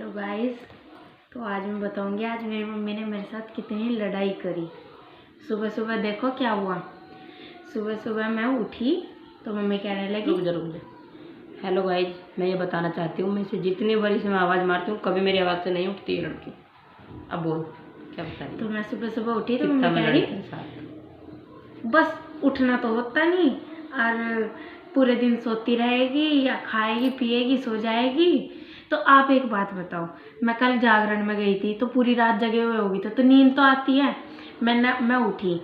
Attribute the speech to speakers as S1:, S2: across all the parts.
S1: तो गाइस, तो आज मैं बताऊंगी आज मेरी मम्मी ने मेरे साथ कितनी लड़ाई करी। सुबह सुबह देखो क्या हुआ। सुबह सुबह मैं उठी तो मम्मी कहने लगी,
S2: रुक जा। हेलो गाइज, मैं ये बताना चाहती हूँ, मैं इसे जितनी बारी से मैं आवाज़ मारती हूँ कभी मेरी आवाज़ से नहीं उठती है लड़की। अब बोल क्या बता रही है?
S1: तो मैं सुबह सुबह उठी तो मम्मी कह रही बस उठना तो होता नहीं और पूरे दिन सोती रहेगी या खाएगी पिएगी सो जाएगी। तो आप एक बात बताओ, मैं कल जागरण में गई थी तो पूरी रात जगे हुए होगी तो नींद तो आती है। मैं उठी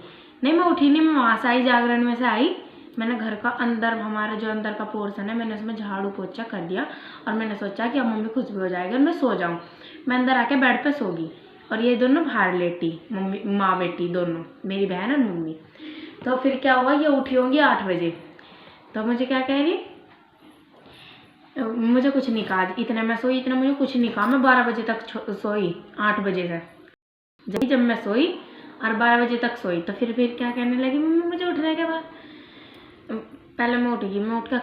S1: नहीं, मैं वहाँ से आई, जागरण में से आई। मैंने घर का अंदर, हमारा जो अंदर का पोर्शन है, मैंने उसमें झाड़ू पोछा कर दिया और मैंने सोचा कि अब मम्मी खुश भी हो जाएगी और मैं सो जाऊँ। मैं अंदर आके बेड पे सो गई और ये दोनों बाहर लेटी, मम्मी माँ बेटी दोनों, मेरी बहन और मम्मी। तो फिर क्या हुआ, ये उठी होंगी 8 बजे। तो मुझे क्या कह रही, मुझे कुछ नहीं कहा, इतना मैं सोई, इतना मुझे कुछ नहीं कहा। मैं 12 बजे तक सोई, 8 बजे से जब मैं सोई और 12 बजे तक सोई। तो फिर क्या कहने लगी मम्मी मुझे उठने के बाद। पहले मैं उठ गई, मैं उठ कर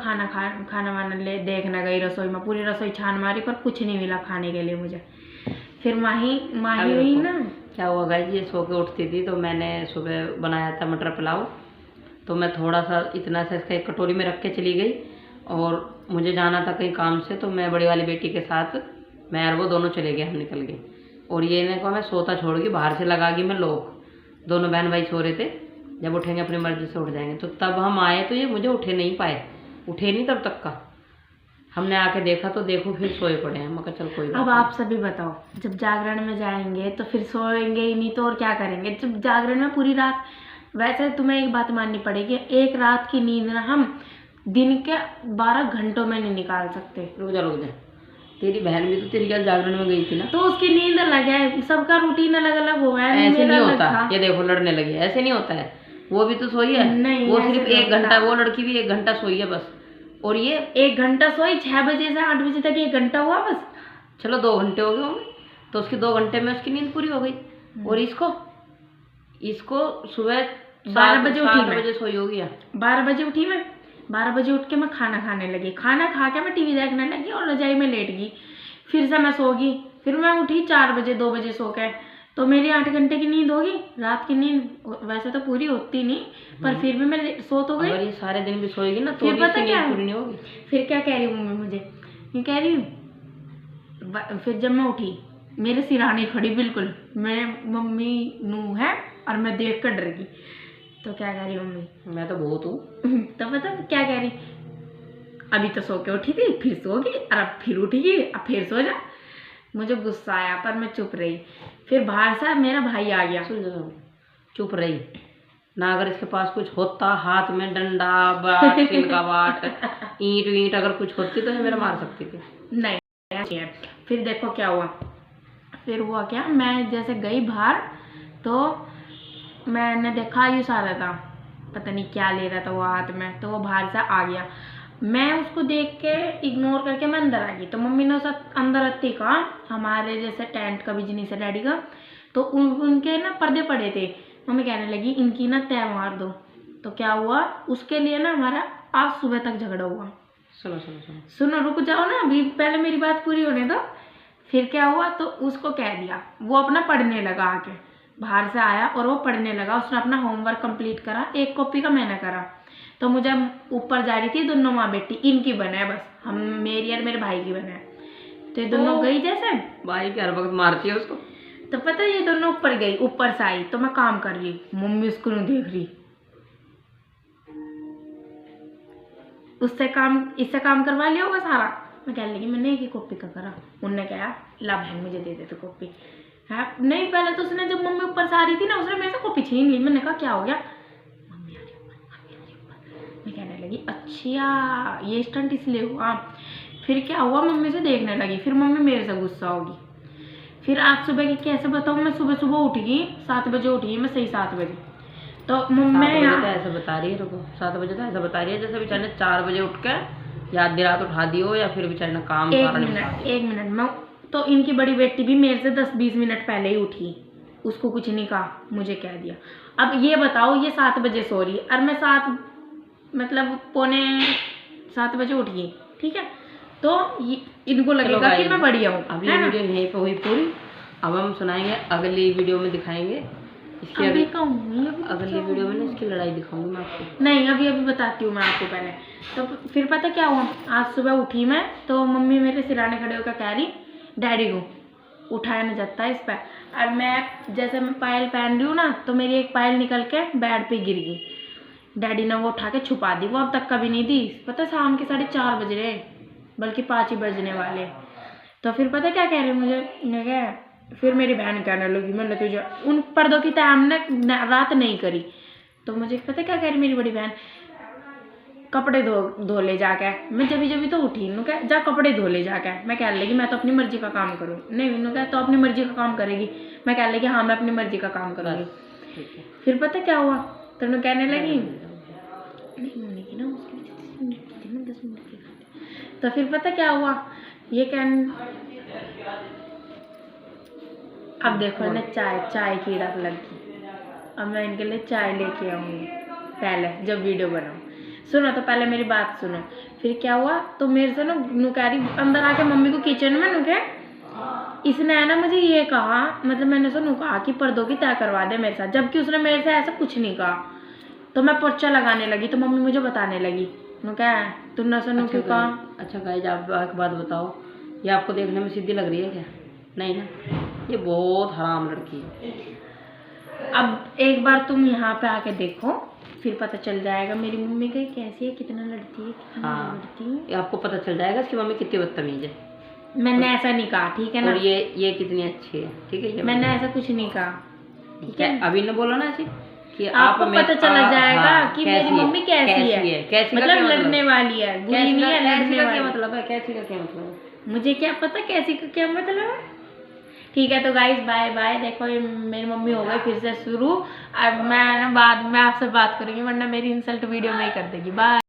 S1: खाना वाना देखने गई रसोई में, पूरी रसोई छान मारी पर कुछ नहीं मिला खाने के लिए मुझे। फिर माही हुई ना।
S2: क्या हुआ गाइज, ये सो के उठती थी तो मैंने सुबह बनाया था मटर पुलाव, तो मैं थोड़ा सा इतना सा इसका एक कटोरी में रख के चली गई और मुझे जाना था कहीं काम से। तो मैं बड़ी वाली बेटी के साथ, मैं और वो दोनों चले गए, हम निकल गए। और ये ने कहा मैं सोता छोड़ के बाहर से लगा गई मैं लोग, दोनों बहन भाई सो रहे थे, जब उठेंगे अपनी मर्जी से उठ जाएंगे। तो तब हम आए तो ये मुझे उठे नहीं पाए, उठे नहीं तब तक का। हमने आके देखा तो देखो फिर सोए पड़े हैं। मैं कहा चल कोई बात।
S1: अब आप सभी बताओ, जब जागरण में जाएंगे तो फिर सोएंगे ही नहीं तो और क्या करेंगे। जब जागरण में पूरी रात, वैसे तुम्हें एक बात माननी पड़ेगी, एक रात की नींद ना हम दिन के 12 घंटों में नहीं निकाल सकते।
S2: रुक जा, तेरी बहन भी तो तेरी क्या जागरण में गई थी ना,
S1: तो उसकी नींद अलग है, सबका रूटीन अलग अलग हुआ है।
S2: ऐसे नहीं होता। ये देखो लड़ने लगी, ऐसे नहीं होता है। वो भी तो सोई है,
S1: नहीं,
S2: वो सिर्फ 1 घंटा, वो लड़की भी 1 घंटा सोई है बस। और ये
S1: 1 घंटा सोई, 6 बजे से 8 बजे तक 1 घंटा हुआ बस।
S2: चलो 2 घंटे हो गए होंगे, तो उसके 2 घंटे में उसकी नींद पूरी हो गई। और इसको सुबह
S1: 12 बजे उठी,
S2: 7 बजे सोई होगी।
S1: 12 बजे उठी मैं, 12 बजे उठ के मैं खाना खाने लगी, खाना खा के मैं टीवी देखने लगी और रजाई में लेट गई। फिर से मैं सो गई, फिर मैं उठी 4 बजे, 2 बजे सो के। तो मेरी 8 घंटे की नींद होगी। रात की नींद वैसे तो पूरी होती नहीं, पर फिर भी मैं सो तो गई।
S2: अगर ये सारे दिन भी सोएगी ना तो
S1: फिर
S2: भी
S1: पता क्या
S2: पूरी नहीं होगी।
S1: फिर क्या कह रही हूँ मम्मी मुझे, ये कह रही फिर जब मैं उठी मेरे सिरहाने खड़ी बिल्कुल, मैं मम्मी नू है और मैं देख कर डर गई। तो क्या कह रही मम्मी,
S2: मैं तो बहुत हूँ।
S1: तो पता क्या कह रही, अभी तो सो के उठी थी फिर सो गई और अब फिर उठेगी, अब फिर सो जा। मुझे गुस्सा आया पर मैं चुप रही। फिर बाहर से मेरा भाई आ गया।
S2: चुप रही ना, अगर इसके पास कुछ होता हाथ में डंडा बाट सिल्का बाट ईंट अगर कुछ होती तो ये मेरा मार सकती थी।
S1: नहीं। फिर देखो क्या हुआ, फिर हुआ क्या, मैं जैसे गई बाहर तो मैंने देखा यूँ सारा था, पता नहीं क्या ले रहा था वो हाथ में, तो वो बाहर से आ गया। मैं उसको देख के इग्नोर करके मैं अंदर आ गई। तो मम्मी ने उसे अंदर रखती कहा, हमारे जैसे टेंट का बिजनेस है डैडी का, तो उनके ना पर्दे पड़े थे। मम्मी कहने लगी इनकी ना तय मार दो। तो क्या हुआ, उसके लिए ना हमारा आज सुबह तक झगड़ा हुआ। सुनो रुक जाओ ना, अभी पहले मेरी बात पूरी होने दो। फिर क्या हुआ, तो उसको कह दिया, वो अपना पढ़ने लगा, आके बाहर से आया और वो पढ़ने लगा। उसने अपना होमवर्क कंप्लीट करा, 1 कॉपी का मैंने करा। तो मुझे ऊपर जा रही थी, दोनों माँ बेटी इनकी बने बस, हम मेरी और मेरे भाई की बने। तो ये दोनों गई, जैसे
S2: भाई के हर वक्त मारती है उसको।
S1: तो पता है ये दोनों ऊपर गई, ऊपर से आई तो मैं काम कर रही, मम्मी उसको नहीं देख रही। इससे काम करवा लिया होगा सारा। मैं कहने लगी मैंने 1 कॉपी का करा। उनने कहा ला बहन मुझे दे तो कॉपी है। नहीं, पहले तो उसने, जब मम्मी ऊपर से आ रही थी ना, उसने मेरे से कॉपी छीन ली। मैंने कहा क्या हो गया, मम्मी आ रही ऊपर। मैं कहने लगी अच्छा ये स्टंट इसलिए हुआ। फिर क्या हुआ, मम्मी से देखने लगी, फिर मम्मी मेरे से गुस्सा होगी। फिर आज सुबह की कैसे बताऊँ, मैं सुबह सुबह उठ गई, 7 बजे उठी मैं, सही 7 बजे। तो मम्मी
S2: ऐसा बता रही है, रुको 7 बजे तो ऐसा बता रही है जैसे बेचारे ने 4 बजे उठ कर या आधी रात उठा दी हो, या फिर बेचारे ने काम।
S1: 1 मिनट मैं तो, इनकी बड़ी बेटी भी मेरे से 10-20 मिनट पहले ही उठी, उसको कुछ नहीं कहा, मुझे कह दिया। अब ये बताओ, ये 7 बजे सो रही और मैं 7 मतलब 7:45 बजे उठ गई, ठीक है। तो इनको लगेगा कि
S2: guys,
S1: मैं बढ़िया हूँ,
S2: अभी
S1: है ना।
S2: वीडियो यहीं पे हुई पूरी। अब हम सुनाएंगे अगली वीडियो में, दिखाएंगे इसकी
S1: अभी कहूँगी,
S2: अगली वीडियो में ना इसकी लड़ाई दिखाऊंगी मैं आपको।
S1: नहीं, अभी बताती हूँ मैं आपको पहले। तो फिर पता क्या हुआ, आज सुबह उठी मैं तो मम्मी मेरे सिराने खड़े होकर कह रही डैडी को उठाया नहीं जाता इस पर। और मैं जैसे मैं पायल पहन रही हूँ ना, तो मेरी एक पायल निकल के बेड पे गिर गई। डैडी ने वो उठा के छुपा दी, वो अब तक कभी नहीं दी। पता शाम के 4:30 बज रहे, बल्कि 5 ही बजने वाले। तो फिर पता क्या कह रहे मुझे, मैं क्या, फिर मेरी बहन कहने लगी मैंने तुझे उन पर्दों की तय हमने रात नहीं करी। तो मुझे पता क्या कह रही मेरी बड़ी बहन, कपड़े धो ले जाके। मैं जब तो उठी, नु कह जा कपड़े धो ले जाके। मैं कह लगी मैं तो अपनी मर्जी का काम करूँ। नहीं, नु कह तो अपनी मर्जी का काम करेगी। मैं कह लगी हाँ मैं अपनी मर्जी का काम करूँगी। फिर पता क्या हुआ, तो नु कहने लगी नहीं होने की ना उसकी 10 मिनट की। तो फिर पता क्या हुआ, ये अब देखो ना चाय की रख लगी। अब मैं इनके लिए चाय लेके आऊँगी पहले जब वीडियो बनाऊँ। सुनो तो पहले मेरी बात सुनो। फिर क्या हुआ, तो मेरे से ना नुकारी अंदर आके मम्मी को किचन में नुके, इसने है ना मुझे ये कहा, मतलब मैंने उससे कहा कि पर्दों की तय करवा दे मेरे साथ, जबकि उसने मेरे से ऐसा कुछ नहीं कहा। तो मैं पोछा लगाने लगी तो मम्मी मुझे बताने लगी नु क्या है तुमने सुनो क्यों कहा।
S2: अच्छा गाइस, आप एक बात बताओ, ये आपको देखने में सीधी लग रही है क्या? नहीं ना, ये बहुत हराम लड़की है।
S1: अब एक बार तुम यहाँ पे आके देखो, फिर पता चल जाएगा मेरी मम्मी का कैसी है, कितना लड़ती है, कितना लड़ती है।
S2: ये आपको पता चल जाएगा इसकी मम्मी कितनी बदतमीज है।
S1: मैंने ऐसा नहीं कहा, ठीक है ना।
S2: और ये कितनी अच्छी है, ठीक है।
S1: मैंने ऐसा कुछ नहीं कहा, ठीक है।
S2: अभी ने बोला ना ऐसे कि
S1: आपको पता चला जाएगा कि मेरी मम्मी कैसी है।
S2: कैसी
S1: मतलब लड़ने वाली है, बुरी नहीं है, लड़ने वाली।
S2: मतलब है कैसी का क्या मतलब है,
S1: मुझे क्या पता कैसी का क्या मतलब है। ठीक है तो गाइस बाय बाय। देखो ये मेरी मम्मी हो गई फिर से शुरू। अब मैं ना बाद में आपसे बात करूंगी, वरना मेरी इंसल्ट वीडियो में ही कर देगी। बाय।